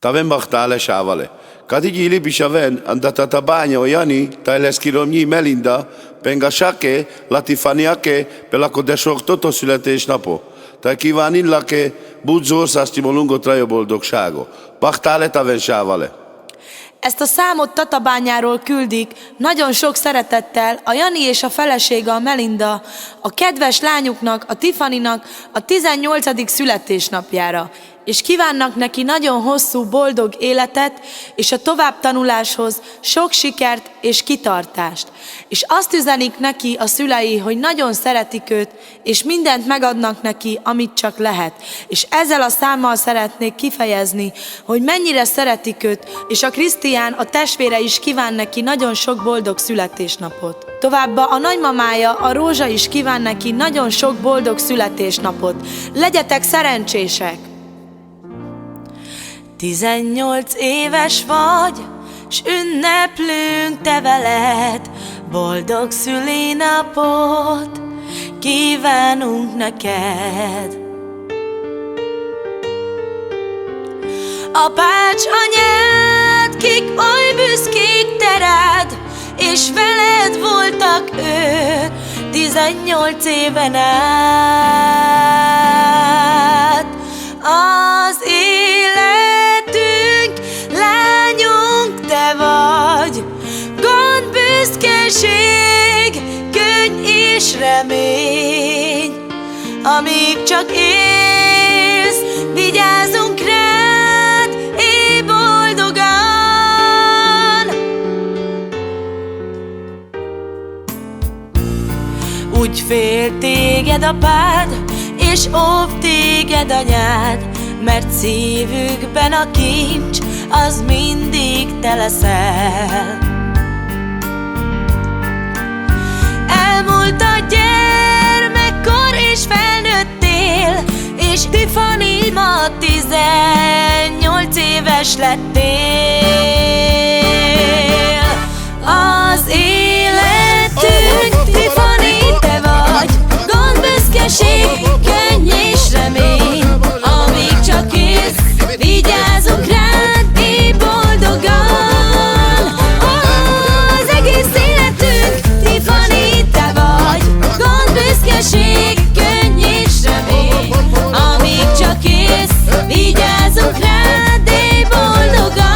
Taven bachtale sávale. Kadigi ili bisaven andatata bagno Jani, Tajleszkiromnyi Melinda, Pengasake, Latifaniake, pelako desok toto születésnapot. Tehát kívánni lake, budzor szasztimolungot rajo boldogságo. Bachtale taven sávale. Ezt a számot Tatabányáról küldik nagyon sok szeretettel a Jani és a felesége, a Melinda, a kedves lányuknak, a Tiffanynak a 18. születésnapjára, és kívánnak neki nagyon hosszú, boldog életet, és a továbbtanuláshoz sok sikert és kitartást. És azt üzenik neki a szülei, hogy nagyon szeretik őt, és mindent megadnak neki, amit csak lehet. És ezzel a számmal szeretnék kifejezni, hogy mennyire szeretik őt, és a Krisztián, a testvére is kíván neki nagyon sok boldog születésnapot. Továbbá a nagymamája, a Rózsa is kíván neki nagyon sok boldog születésnapot. Legyetek szerencsések! 18 éves vagy, s ünneplünk te veled, boldog szülinapot kívánunk neked. Apács anyád, kik oly büszkék te rád, és veled voltak ők 18 éven át. Az életünk, lányunk te vagy, gond, büszkeség, könny és remény. Amíg csak élsz, vigyázzunk rád, élj boldogan. Úgy fél téged apád, és óv téged anyád, mert szívükben a kincs, az mindig te leszel. Elmúlt a gyermekkor és felnőttél, és Tiffany ma 18 éves lettél. Az életünk, Tiffany, te vagy, gond, büszkeség, könny és remény. Amíg csak élsz, vigyázzunk rád, élj boldogan. Az egész életünk, Tiffany, te vagy, gond, büszkeség, könny és remény. Amíg csak élsz, vigyázzunk rád, élj boldogan.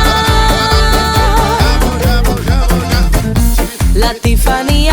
La Tiffany